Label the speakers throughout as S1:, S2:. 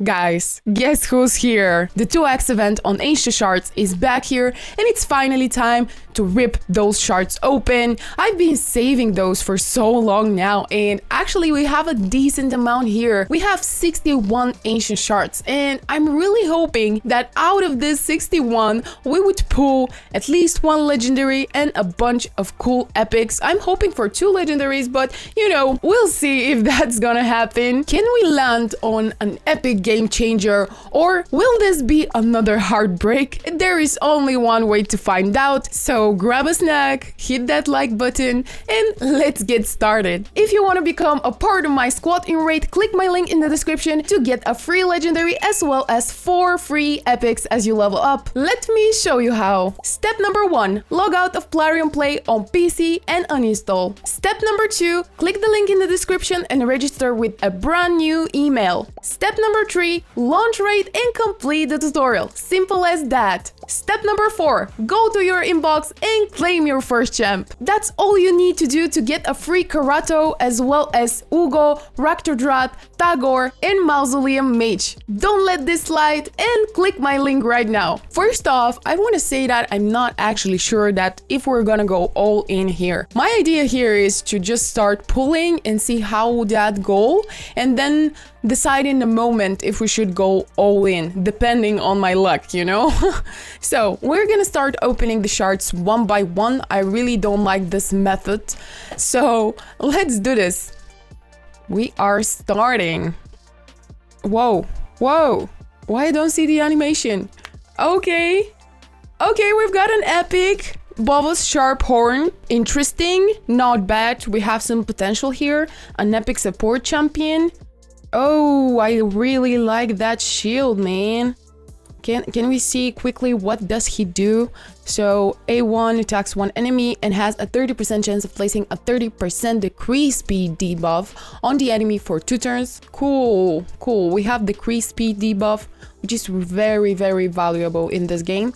S1: Guys, guess who's here? The 2x event on Ancient Shards is back here, and it's finally time to rip those shards open. I've been saving those for so long now, and actually we have a decent amount here. We have 61 Ancient Shards, and I'm really hoping that out of this 61, we would pull at least one legendary and a bunch of cool epics. I'm hoping for 2 legendaries, but you know, we'll see if that's gonna happen. Can we land on an epic game changer, or will this be another heartbreak? There is only one way to find out, so grab a snack, hit that like button, and let's get started. If you want to become a part of my squad in raid, click my link in the description to get a free legendary as well as 4 free epics as you level up. Let me show you how. Step number 1, log out of Plarium Play on PC and uninstall. Step number 2, click the link in the description and register with a brand new email. Step number 3, launch raid and complete the tutorial. Simple as that. Step number 4, go to your inbox and claim your first champ. That's all you need to do to get a free Karato as well as Ugo, Raktordrat, Tagor, and Mausoleum Mage. Don't let this slide and click my link right now. First off, I want to say that I'm not actually sure that if we're gonna go all in here. My idea here is to just start pulling and see how that go, and then decide in the moment if we should go all in, depending on my luck, you know? So we're gonna start opening the shards one by one. I really don't like this method, so let's do this. We are starting. Whoa, whoa, why I don't see the animation? Okay, we've got an epic Vogoth Sharp Horn. Interesting, not bad. We have some potential here. An epic support champion. Oh, I really like that shield, man. Can we see quickly what does he do? So A1 attacks one enemy and has a 30% chance of placing a 30% decrease speed debuff on the enemy for 2 turns. Cool. We have decrease speed debuff, which is very, very valuable in this game.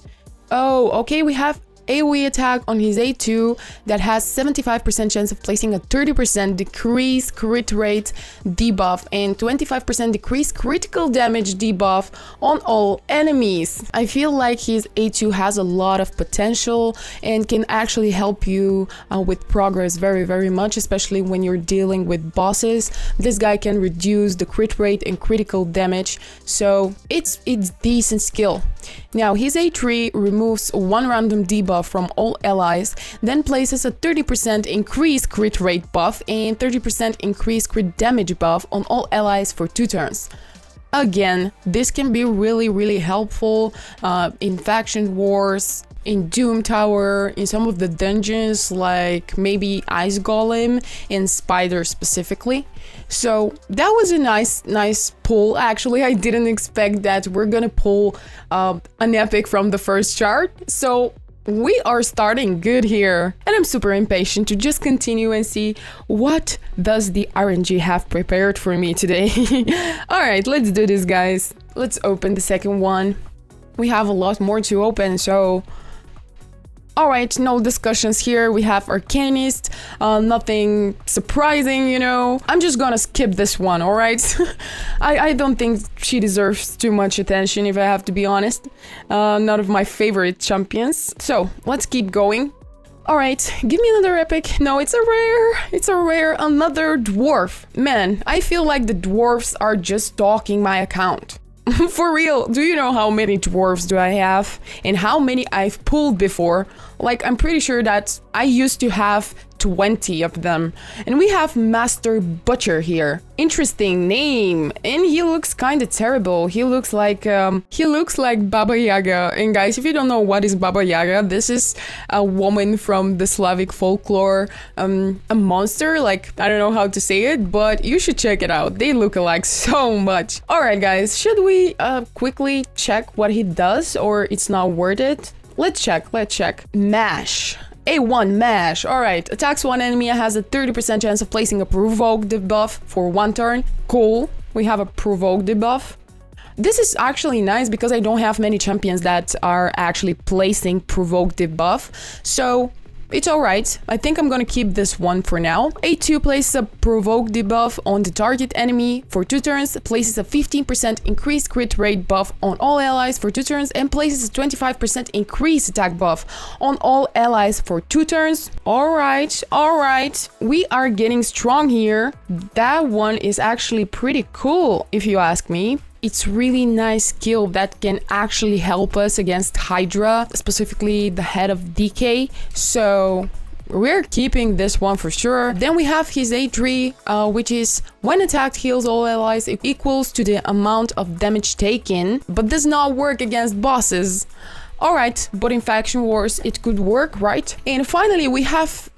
S1: Oh, okay, we have AoE attack on his A2 that has 75% chance of placing a 30% decrease crit rate debuff and 25% decrease critical damage debuff on all enemies. I feel like his A2 has a lot of potential and can actually help you with progress very, very much, especially when you're dealing with bosses. This guy can reduce the crit rate and critical damage, so it's decent skill. Now his A3 removes 1 random debuff from all allies, then places a 30% increased crit rate buff and 30% increased crit damage buff on all allies for 2 turns. Again, this can be really, really helpful in faction wars, in Doom Tower, in some of the dungeons like maybe Ice Golem and Spider specifically. So that was a nice pull. Actually, I didn't expect that we're gonna pull an epic from the first chart. So we are starting good here, and I'm super impatient to just continue and see what does the RNG have prepared for me today. All right, let's do this, guys. Let's open the second one. We have a lot more to open, so all right, no discussions here. We have Arcanist, nothing surprising, you know. I'm just gonna skip this one, all right? I don't think she deserves too much attention, if I have to be honest. None of my favorite champions. So let's keep going. All right, give me another epic. No, it's a rare, another dwarf. Man, I feel like the dwarfs are just stalking my account. For real, do you know how many dwarves do I have and how many I've pulled before? Like, I'm pretty sure that I used to have 20 of them. And we have Master Butcher here. Interesting name. And he looks kind of terrible. He looks like Baba Yaga. And guys, if you don't know what is Baba Yaga, this is a woman from the Slavic folklore, a monster. Like, I don't know how to say it, but you should check it out. They look alike so much. All right, guys, should we quickly check what he does, or it's not worth it? Let's check. Mash. A1 Mash. Alright, attacks one enemy and has a 30% chance of placing a provoke debuff for 1 turn. Cool. We have a provoke debuff. This is actually nice because I don't have many champions that are actually placing provoke debuff. So It's alright. I think I'm gonna keep this one for now. A2 places a provoke debuff on the target enemy for 2 turns, places a 15% increased crit rate buff on all allies for 2 turns, and places a 25% increased attack buff on all allies for 2 turns. Alright, alright. We are getting strong here. That one is actually pretty cool, if you ask me. It's really nice skill that can actually help us against Hydra, specifically the head of DK. So we're keeping this one for sure. Then we have his A3, which is when attacked heals all allies equals to the amount of damage taken, but does not work against bosses. Alright, but in Faction Wars it could work, right? And finally we have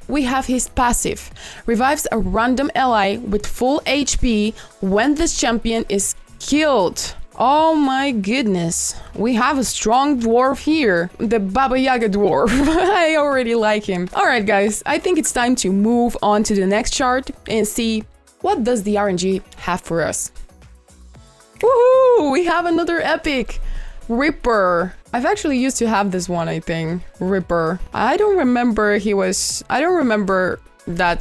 S1: his passive. Revives a random ally with full HP when this champion is killed. Oh my goodness. We have a strong dwarf here. The Baba Yaga dwarf. I already like him. Alright guys, I think it's time to move on to the next chart and see what does the RNG have for us. Woohoo! We have another epic. Ripper. I've actually used to have this one, I think. Ripper. I don't remember that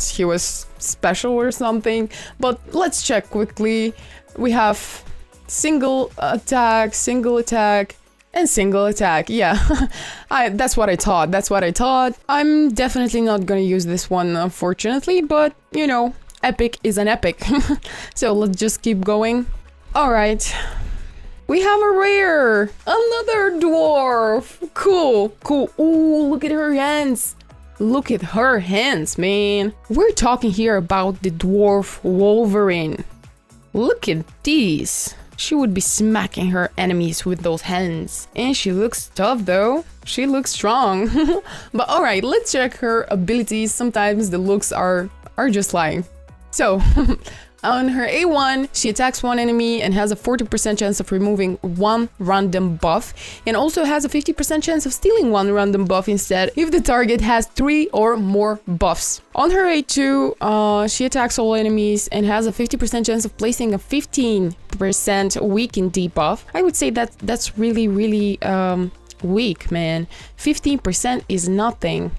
S1: he was special or something, but let's check quickly. We have single attack, and single attack. Yeah, that's what I thought. I'm definitely not gonna use this one, unfortunately, but you know, epic is an epic. So let's just keep going. All right. We have a rare! Another dwarf! Cool, cool. Ooh, look at her hands. Look at her hands, man. We're talking here about the dwarf Wolverine. Look at these. She would be smacking her enemies with those hands. And she looks tough though. She looks strong. But alright, let's check her abilities. Sometimes the looks are just lying. So, on her A1, she attacks one enemy and has a 40% chance of removing one random buff, and also has a 50% chance of stealing one random buff instead if the target has 3 or more buffs. On her A2, she attacks all enemies and has a 50% chance of placing a 15% weakened debuff. I would say that that's really weak, man. 15% is nothing.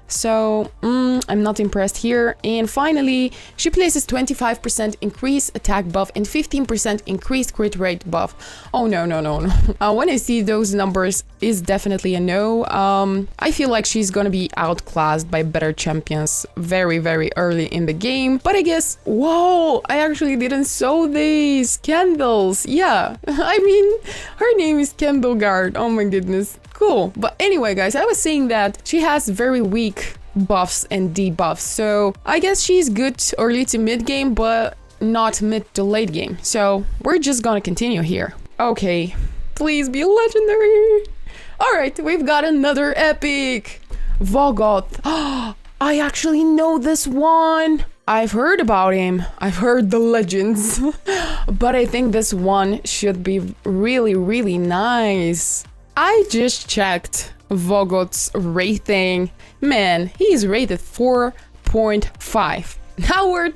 S1: So, I'm not impressed here. And finally, she places 25% increased attack buff and 15% increased crit rate buff. Oh, no. When I see those numbers, it's definitely a no. I feel like she's gonna be outclassed by better champions very early in the game. But I guess, whoa, I actually didn't saw these candles. Yeah, I mean, her name is Candleguard. Oh my goodness. Cool. But anyway, guys, I was saying that she has very weak buffs and debuffs, so I guess she's good early to mid game, but not mid to late game. So we're just gonna continue here. Okay, please be legendary. All right, we've got another epic. Vogoth. I actually know this one. I've heard about him. I've heard the legends. But I think this one should be really nice. I just checked Vogoth's rating. Man, he's rated 4.5. Now we're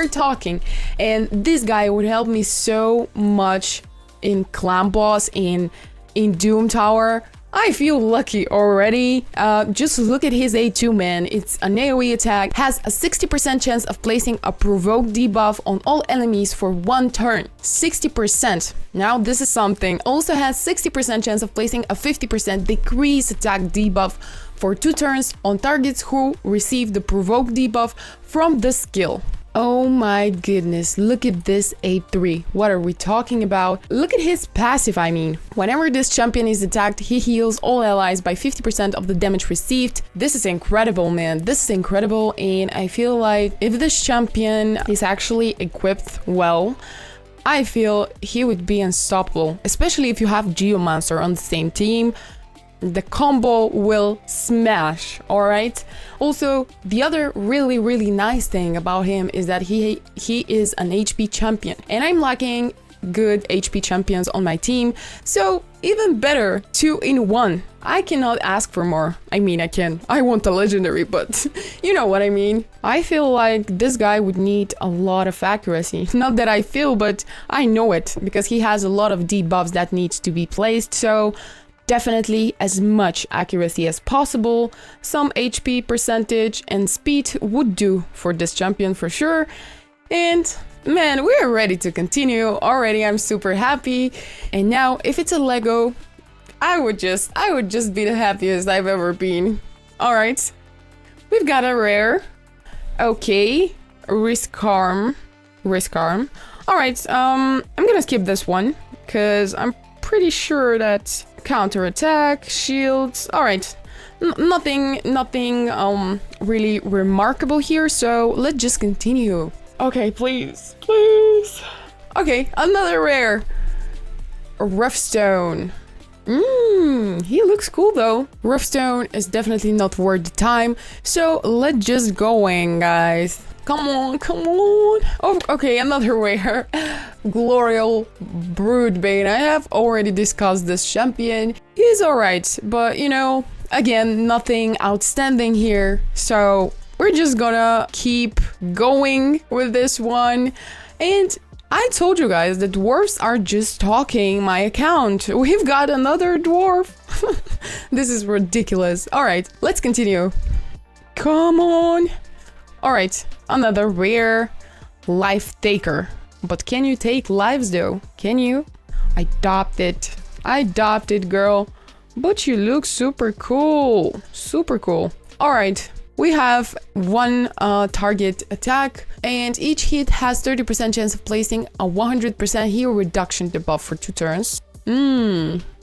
S1: talking. And this guy would help me so much in Clan Boss, in Doom Tower. I feel lucky already. Just look at his A2, man. It's an AoE attack, has a 60% chance of placing a provoke debuff on all enemies for 1 turn. 60%. Now this is something. Also has 60% chance of placing a 50% decreased attack debuff for 2 turns on targets who receive the provoke debuff from the skill. Oh my goodness, look at this A3. What are we talking about? Look at his passive, I mean. Whenever this champion is attacked, he heals all allies by 50% of the damage received. This is incredible, man. This is incredible, and I feel like if this champion is actually equipped well, I feel he would be unstoppable. Especially if you have Geomancer on the same team. The combo will smash, alright? Also, the other really nice thing about him is that he is an HP champion. And I'm lacking good HP champions on my team, so even better, 2 in 1. I cannot ask for more. I mean, I can. I want a legendary, but you know what I mean. I feel like this guy would need a lot of accuracy. Not that I feel, but I know it, because he has a lot of debuffs that needs to be placed, so Definitely as much accuracy as possible. Some HP percentage and speed would do for this champion for sure. And man, we're ready to continue. Already I'm super happy. And now if it's a Lego, I would just be the happiest I've ever been. All right. We've got a rare. Okay. Risk arm. All right. I'm gonna skip this one because I'm pretty sure that counterattack, shields. All right. Nothing really remarkable here. So let's just continue. Okay, please. Okay, another rare. Roughstone. He looks cool though. Roughstone is definitely not worth the time. So let's just going, guys. Come on. Oh, okay, another rare. Glorial Broodbane. I have already discussed this champion. He's alright, but you know, again, nothing outstanding here. So we're just gonna keep going with this one. And I told you guys that dwarves are just talking my account. We've got another dwarf. This is ridiculous. All right, let's continue. Come on. All right, another rare life taker. But can you take lives though? Can you? I dopped it, girl. But you look super cool. All right. We have one target attack, and each hit has 30% chance of placing a 100% heal reduction debuff for 2 turns.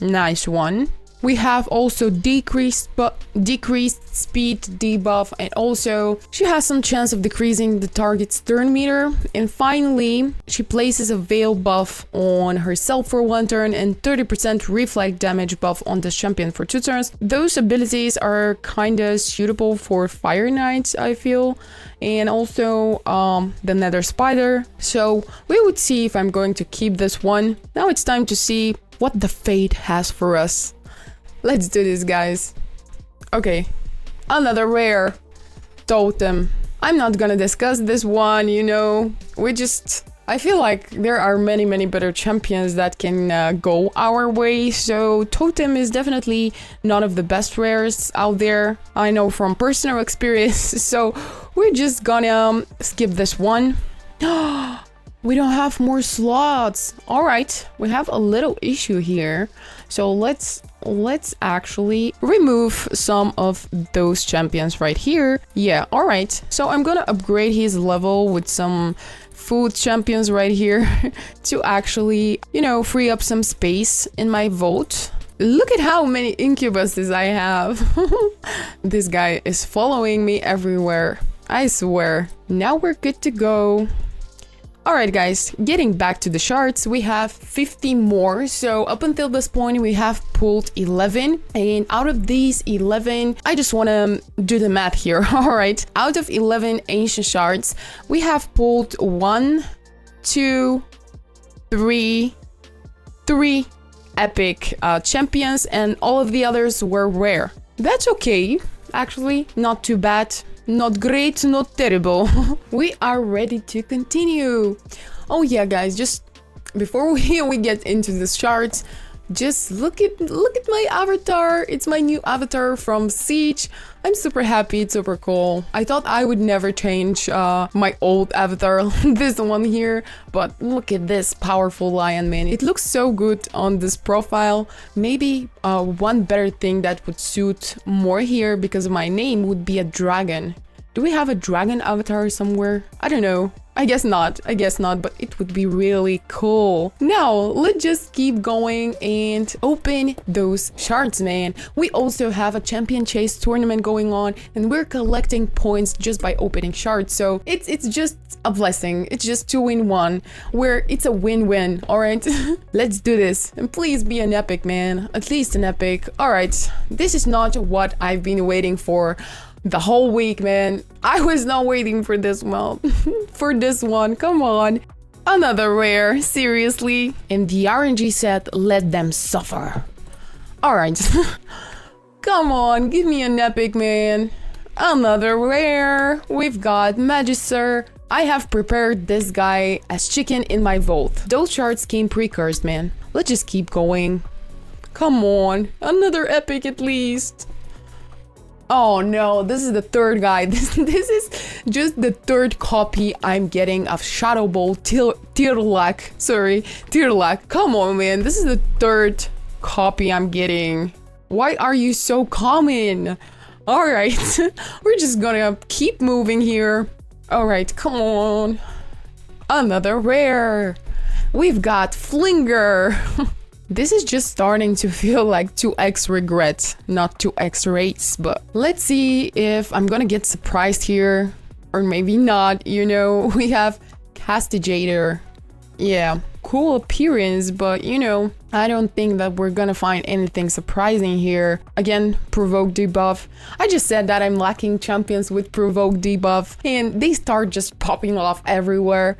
S1: Nice one. We have also decreased speed debuff, and also she has some chance of decreasing the target's turn meter. And finally, she places a veil buff on herself for 1 turn and 30% reflect damage buff on the champion for 2 turns. Those abilities are kinda suitable for Fire Knights, I feel, and also the Nether Spider. So we would see if I'm going to keep this one. Now it's time to see what the fate has for us. Let's do this, guys. Okay, another rare totem. I'm not gonna discuss this one, you know. I feel like there are many better champions that can go our way. So totem is definitely none of the best rares out there. I know from personal experience. So we're just gonna skip this one. We don't have more slots. All right, we have a little issue here. So let's actually remove some of those champions right here. Yeah, all right. So I'm gonna upgrade his level with some food champions right here to actually, you know, free up some space in my vault. Look at how many incubuses I have. This guy is following me everywhere. I swear. Now we're good to go. Alright guys, getting back to the shards, we have 50 more. So up until this point we have pulled 11, and out of these 11, I just want to do the math here. Alright, out of 11 ancient shards, we have pulled 1, 2, 3 epic champions, and all of the others were rare. That's okay, actually, not too bad. Not great, not terrible. We are ready to continue. Oh yeah, guys, just before we get into the charts, just look at my avatar. It's my new avatar from Siege. I'm super happy, it's super cool. I thought I would never change my old avatar, this one here, but look at this powerful lion, man. It looks so good on this profile. Maybe one better thing that would suit more here, because my name would be a dragon. Do we have a dragon avatar somewhere? I don't know. I guess not, but it would be really cool. Now, let's just keep going and open those shards, man. We also have a champion chase tournament going on, and we're collecting points just by opening shards. So it's just a blessing. It's just 2-in-1, where it's a win-win, all right? Let's do this. And please be an epic, man. At least an epic. All right, this is not what I've been waiting for the whole week, man. I was not waiting for this one. For this one, come on. Another rare, seriously. And the RNG said, let them suffer. Alright. Come on, give me an epic, man. Another rare. We've got Magister. I have prepared this guy as chicken in my vault. Those shards came pre-cursed, man. Let's just keep going. Come on, another epic at least. Oh no, this is the third guy. This is just the third copy I'm getting of Shadow Ball Tirlak. Sorry, Tirlak. Come on, man. This is the third copy I'm getting. Why are you so common? Alright, we're just gonna keep moving here. Alright, come on. Another rare. We've got Flinger. This is just starting to feel like 2x regret, not 2x race, but let's see if I'm gonna get surprised here, or maybe not, you know. We have Castigator. Yeah, cool appearance, but you know, I don't think that we're gonna find anything surprising here. Again, Provoke debuff. I just said that I'm lacking champions with Provoke debuff, and they start just popping off everywhere.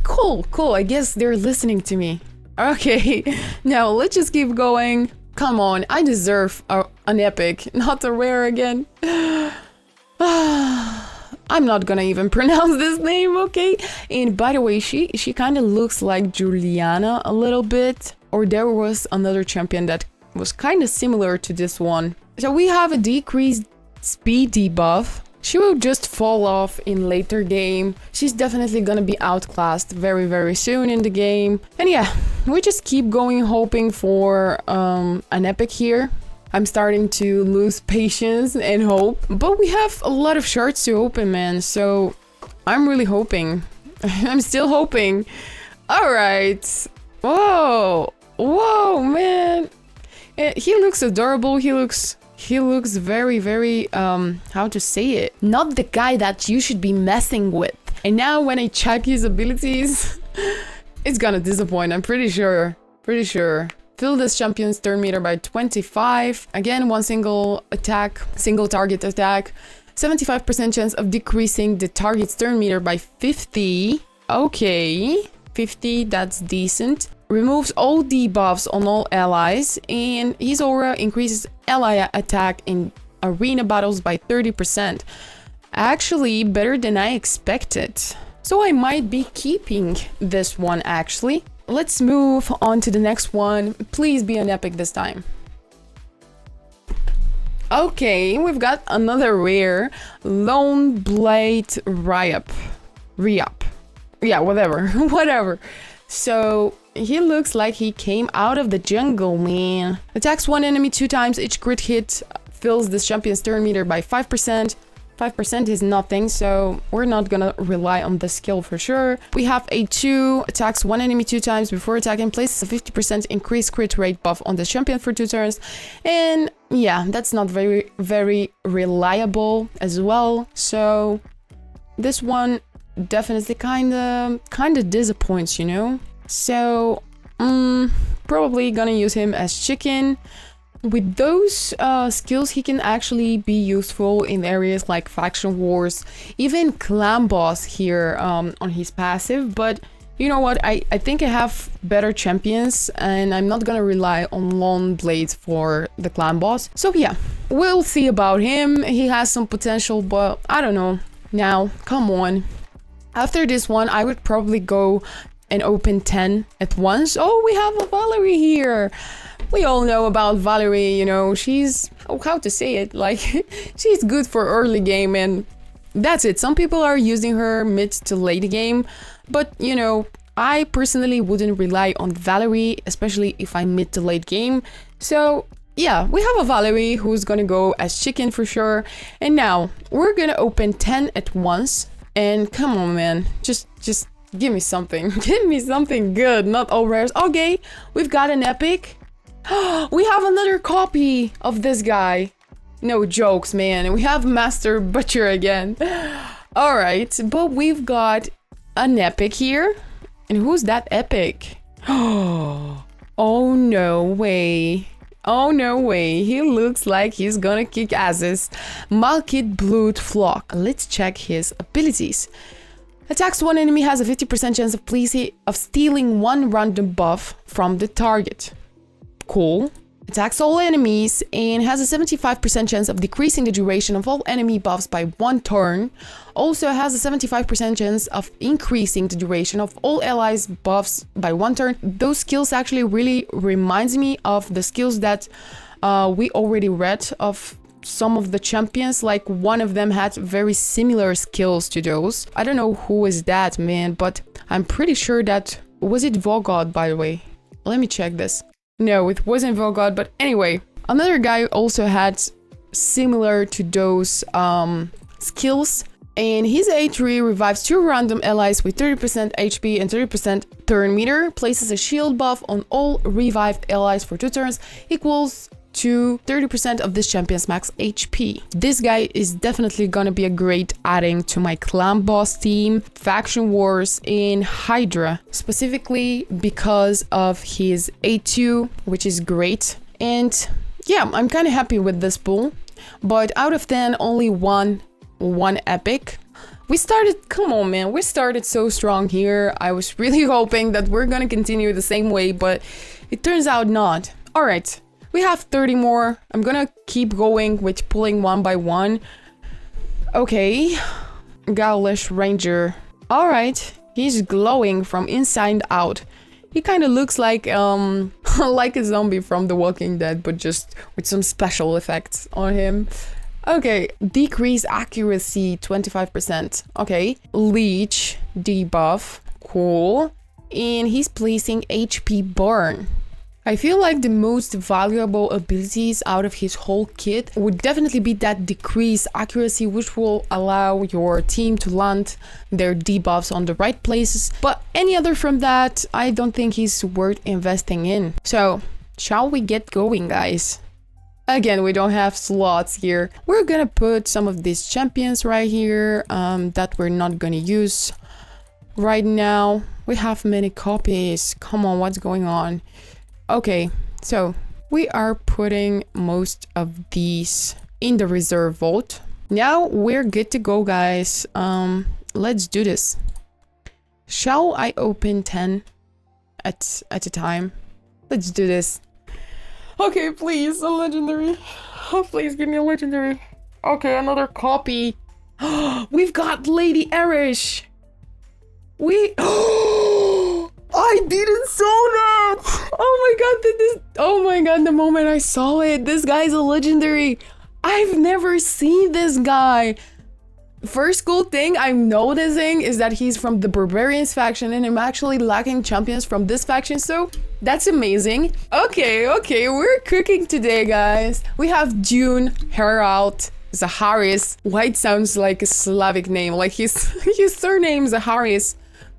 S1: Cool, I guess they're listening to me. Okay, now let's just keep going. Come on, I deserve an epic, not a rare again. I'm not gonna even pronounce this name, okay? And by the way, she kind of looks like Juliana a little bit. Or there was another champion that was kind of similar to this one. So we have a decreased speed debuff. She will just fall off in later game. She's definitely gonna be outclassed very, very soon in the game. And yeah, we just keep going hoping for an epic here. I'm starting to lose patience and hope. But we have a lot of shards to open, man. So I'm really hoping. I'm still hoping. Alright. Whoa, man. He looks adorable. He looks very, very, how to say it? Not the guy that you should be messing with. And now when I check his abilities, it's gonna disappoint, I'm pretty sure. Fill this champion's turn meter by 25. Again, one single target attack. 75% chance of decreasing the target's turn meter by 50. Okay, 50, that's decent. Removes all debuffs on all allies, and his aura increases ally attack in arena battles by 30%. Actually, better than I expected. So I might be keeping this one, actually. Let's move on to the next one. Please be an epic this time. Okay, we've got another rare. Lone Blade Ryup. Yeah, whatever. So he looks like he came out of the jungle, man. Attacks one enemy 2 times. Each crit hit fills this champion's turn meter by 5%. 5% is nothing, so we're not gonna rely on the skill for sure. We have a 2, attacks one enemy 2 times before attacking, places a 50% increased crit rate buff on the champion for 2 turns. And yeah, that's not very, very reliable as well. So this one definitely kinda disappoints, you know? So probably gonna use him as chicken. With those skills, he can actually be useful in areas like faction wars, even clan boss here on his passive. But you know what, I think I have better champions, and I'm not gonna rely on Lone Blades for the clan boss. So yeah, we'll see about him. He has some potential, but I don't know. Now, come on. After this one, I would probably go and open 10 at once. Oh, we have a Valerie here. We all know about Valerie, you know, she's, how to say it, like, she's good for early game, and that's it. Some people are using her mid to late game, but, you know, I personally wouldn't rely on Valerie, especially if I'm mid to late game. So, yeah, we have a Valerie who's gonna go as chicken for sure. And now, we're gonna open 10 at once, and come on, man, just give me something. Give me something good, not all rares. Okay, we've got an epic. We have another copy of this guy. No jokes, man. We have Master Butcher again. Alright, but we've got an epic here. And who's that epic? Oh no way. Oh no way. He looks like he's gonna kick asses. Malkith Bloodflock. Let's check his abilities. Attacks one enemy, has a 50% chance of stealing one random buff from the target. Cool. attacks all enemies, and has a 75% chance of decreasing the duration of all enemy buffs by 1 turn. Also has a 75% chance of increasing the duration of all allies buffs by 1 turn. Those skills actually really reminds me of the skills that we already read of some of the champions. Like one of them had very similar skills to those. I don't know who is that, man, but I'm pretty sure that... Was it Vogoth, by the way? Let me check this. No, it wasn't Vogoth, but anyway. Another guy also had similar to those skills. And his A3 revives 2 random allies with 30% HP and 30% turn meter. Places a shield buff on all revived allies for 2 turns. Equals to 30% of this champion's max HP. This guy is definitely gonna be a great adding to my clan boss team, faction wars, and Hydra, specifically because of his A2, which is great. And yeah, I'm kind of happy with this pool, but out of 10, only one epic. We started, come on man, we started so strong here. I was really hoping that we're gonna continue the same way, but it turns out not. All right. We have 30 more. I'm gonna keep going with pulling one by one. Okay. Gaulish Ranger. Alright. He's glowing from inside out. He kind of looks like like a zombie from The Walking Dead, but just with some special effects on him. Okay. Decrease accuracy 25%. Okay. Leech debuff. Cool. And he's placing HP burn. I feel like the most valuable abilities out of his whole kit would definitely be that decrease accuracy, which will allow your team to land their debuffs on the right places. But any other from that, I don't think he's worth investing in. So, shall we get going, guys? Again, we don't have slots here. We're gonna put some of these champions right here that we're not gonna use right now. We have many copies. Come on, what's going on? Okay, so we are putting most of these in the reserve vault. Now we're good to go, guys. Let's do this. Shall I open 10 at a time? Let's do this. Okay, please, a legendary. Oh, please give me a legendary. Okay, another copy. We've got Lady Erish. I didn't saw that! Oh my god, the moment I saw it, this guy's a legendary. I've never seen this guy. First cool thing I'm noticing is that he's from the Barbarians faction, and I'm actually lacking champions from this faction, so that's amazing. Okay, we're cooking today, guys. We have June, Herald, Zaharis. White sounds like a Slavic name, like his surname Zaharis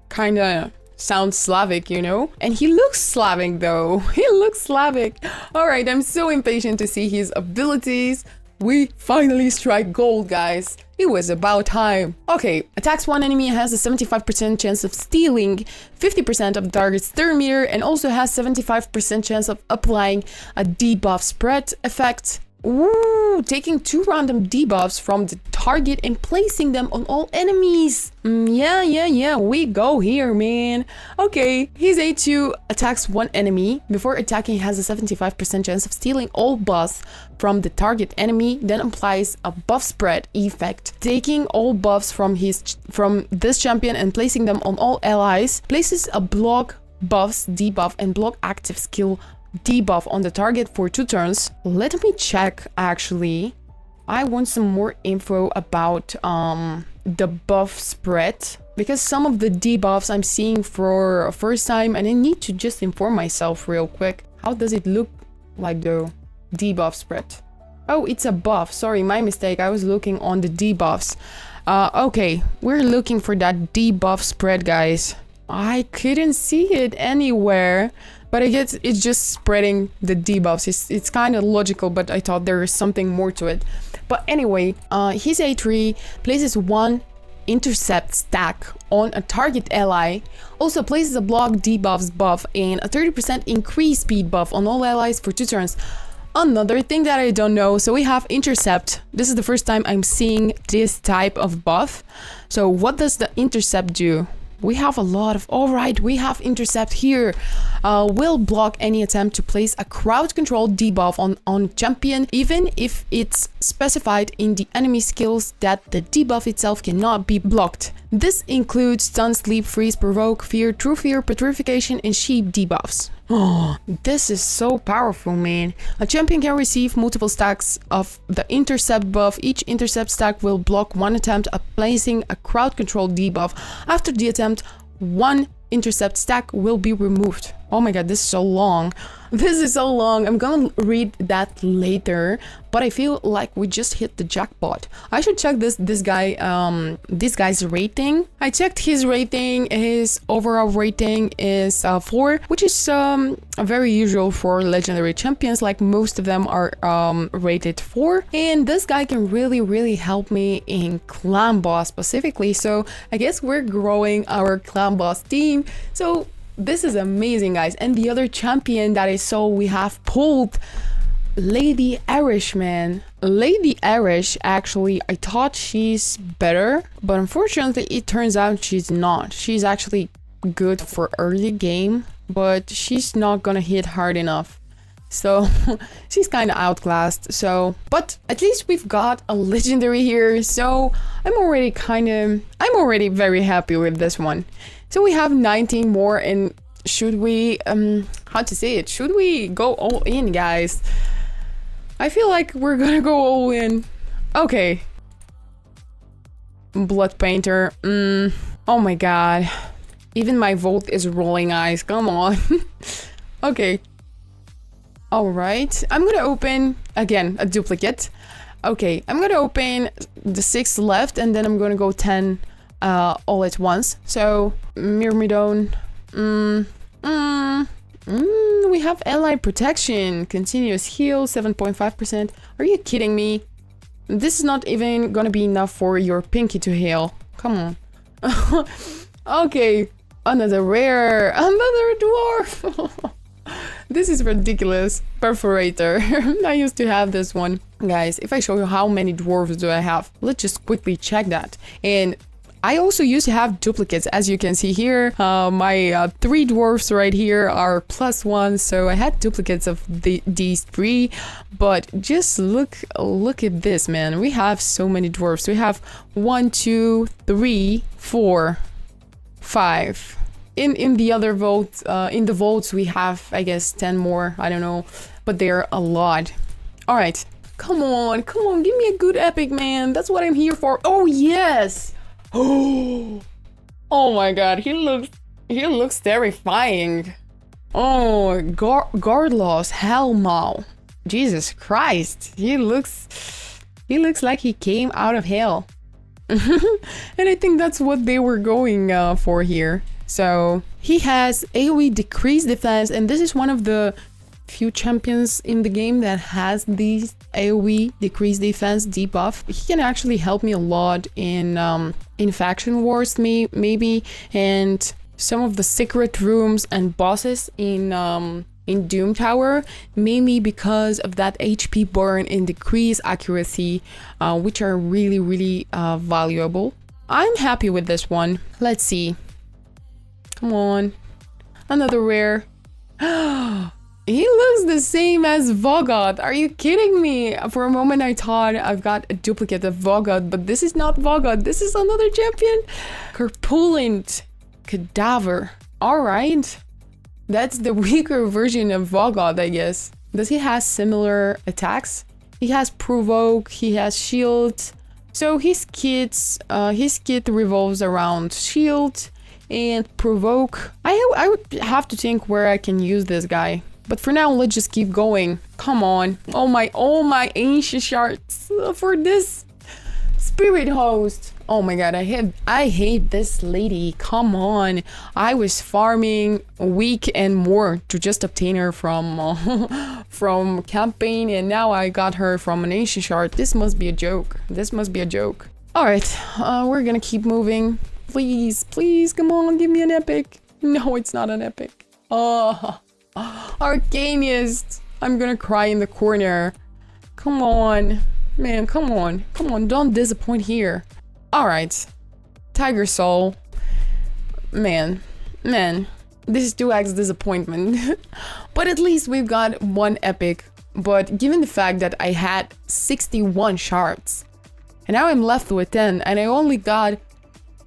S1: kinda sounds Slavic, you know? And he looks Slavic though. He looks Slavic. Alright, I'm so impatient to see his abilities. We finally strike gold, guys. It was about time. Okay, attacks one enemy, has a 75% chance of stealing 50% of the target's turn meter, and also has 75% chance of applying a debuff spread effect. Ooh, taking 2 random debuffs from the target and placing them on all enemies. Yeah, we go here, man. Okay, his A2 attacks one enemy. Before attacking, has a 75% chance of stealing all buffs from the target enemy, then applies a buff spread effect. Taking all buffs from this champion and placing them on all allies, places a block buffs, debuff, and block active skill debuff on the target for 2 turns. Let me check, actually. I want some more info about the buff spread, because some of the debuffs I'm seeing for a first time, and I need to just inform myself real quick. How does it look like the debuff spread? Oh, it's a buff. Sorry, my mistake. I was looking on the debuffs. Okay, we're looking for that debuff spread, guys. I couldn't see it anywhere. But I guess it's just spreading the debuffs. It's kind of logical, but I thought there is something more to it. But anyway, his A3 places 1 intercept stack on a target ally. Also places a block debuffs buff and a 30% increase speed buff on all allies for 2 turns. Another thing that I don't know, so we have intercept. This is the first time I'm seeing this type of buff. So what does the intercept do? We have a lot of... All right, we have intercept here. Will block any attempt to place a crowd control debuff on champion, even if it's specified in the enemy skills that the debuff itself cannot be blocked. This includes stun, sleep, freeze, provoke, fear, true fear, petrification, and sheep debuffs. Oh, this is so powerful, man. A champion can receive multiple stacks of the intercept buff. Each intercept stack will block one attempt at placing a crowd control debuff. After the attempt, one intercept stack will be removed. Oh my god, this is so long. This is so long. I'm gonna read that later, but I feel like we just hit the jackpot. I should check this guy's rating. I checked his rating. His overall rating is 4, which is very usual for legendary champions. Like most of them are rated 4, and this guy can really help me in clan boss specifically. So I guess we're growing our clan boss team. So this is amazing, guys. And the other champion that I saw we have pulled, Lady Arish, man. Lady Arish, actually, I thought she's better, but unfortunately it turns out she's not. She's actually good for early game, but she's not gonna hit hard enough. So she's kind of outclassed. So, but at least we've got a legendary here. So I'm already very happy with this one. So we have 19 more, and should we, how to say it? Should we go all in, guys? I feel like we're gonna go all in. Okay. Blood Painter. Oh my god. Even my vote is rolling eyes. Come on. Okay. Alright. I'm gonna open, again, a duplicate. Okay. I'm gonna open the 6 left, and then I'm gonna go 10 all at once. So, Myrmidon. We have Allied Protection. Continuous heal, 7.5%. Are you kidding me? This is not even gonna be enough for your pinky to heal. Come on. Okay. Another rare. Another dwarf. This is ridiculous. Perforator. I used to have this one. Guys, if I show you how many dwarves do I have, let's just quickly check that. And I also used to have duplicates, as you can see here. My 3 dwarfs right here are +1, so I had duplicates of these 3. But just look at this, man. We have so many dwarfs. We have 1, 2, 3, 4, 5. In the other votes, in the votes we have, I guess, 10 more. I don't know, but they're a lot. All right, come on, give me a good epic, man. That's what I'm here for. Oh yes. Oh my god, he looks terrifying. Oh, Gardlos Hellmaw. Jesus Christ, he looks like he came out of hell. And I think that's what they were going for here. So he has AoE decreased defense, and this is one of the few champions in the game that has these AoE decreased defense debuff. He can actually help me a lot in faction wars, maybe, and some of the secret rooms and bosses in Doom Tower, mainly because of that HP burn and decreased accuracy, which are really valuable. I'm happy with this one. Let's see. Come on. Another rare. He looks the same as Vogoth. Are you kidding me? For a moment I thought I've got a duplicate of Vogoth, but this is not Vogoth. This is another champion. Corpulent Cadaver. Alright. That's the weaker version of Vogoth, I guess. Does he have similar attacks? He has Provoke, he has Shield. So his kit revolves around Shield and Provoke. I would have to think where I can use this guy. But for now, let's just keep going. Come on. Oh my ancient shards for this spirit host. Oh my god, I hate this lady. Come on. I was farming a week and more to just obtain her from campaign, and now I got her from an ancient shard. This must be a joke. This must be a joke. Alright, we're gonna keep moving. Please, come on, give me an epic. No, it's not an epic. Oh, Arcaniist. I'm gonna cry in the corner. Come on, man, come on, don't disappoint here. All right, Tiger Soul. man, this is 2x disappointment. But at least we've got one epic. But given the fact that I had 61 shards, and now I'm left with 10, and I only got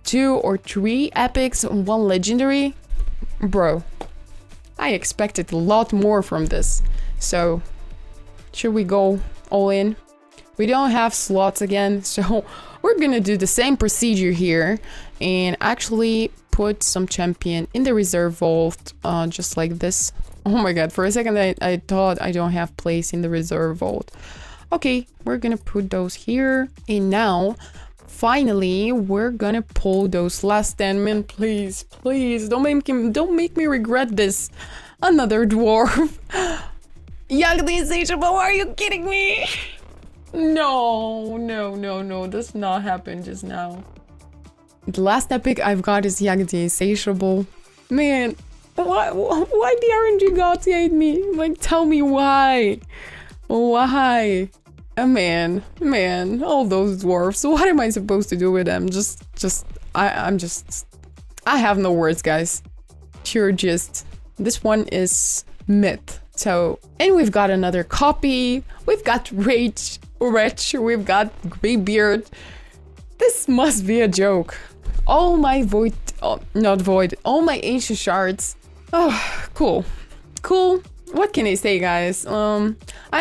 S1: 2 or 3 epics and 1 legendary, bro, I expected a lot more from this. So, should we go all in? We don't have slots again, so we're gonna do the same procedure here and actually put some champion in the reserve vault, just like this. Oh my god, for a second I thought I don't have place in the reserve vault. Okay, we're gonna put those here, and now finally we're gonna pull those last 10 men. Please, please, don't make me regret this. Another dwarf. Young insatiable, are you kidding me? No, that's not happened just now. The last epic I've got is Yagdi Insatiable. Man, why the RNG gods hate me? Like, tell me why. Why? Man, all those dwarfs. What am I supposed to do with them? I have no words, guys. Pure gist. This one is myth. So, and we've got another copy. We've got Wretch. We've got Greybeard. This must be a joke. All my all my ancient shards. Oh, cool. What can I say, guys? I'm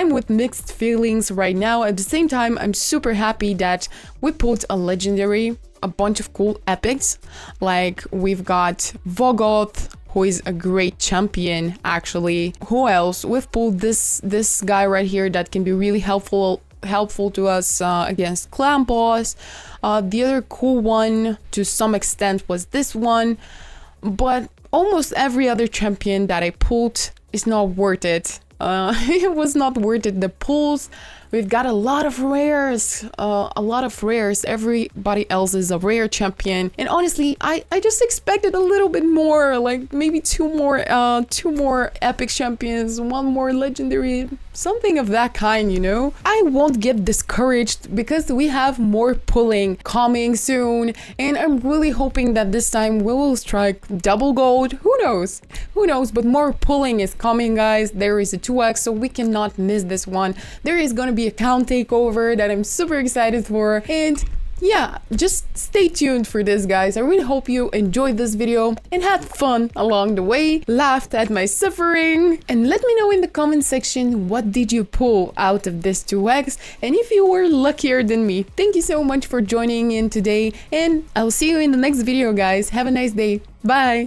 S1: with mixed feelings right now. At the same time, I'm super happy that we pulled a legendary, a bunch of cool epics. Like, we've got Vogoth, who is a great champion, actually. Who else? We've pulled this guy right here that can be really helpful to us against clan boss. The other cool one to some extent was this one, but almost every other champion that I pulled is not worth it. It was not worth it. The pulls, we've got a lot of rares. Everybody else is a rare champion, and honestly, I just expected a little bit more, like maybe two more epic champions, 1 more legendary, something of that kind, you know. I won't get discouraged because we have more pulling coming soon, and I'm really hoping that this time we will strike double gold. Who knows, but more pulling is coming, guys. There is a 2x, so we cannot miss this one. There is gonna be a account takeover that I'm super excited for, and yeah, just stay tuned for this, guys. I really hope you enjoyed this video and had fun along the way, laughed at my suffering, and let me know in the comment section what did you pull out of this 2x, and if you were luckier than me. Thank you so much for joining in today, and I'll see you in the next video, guys. Have a nice day. Bye.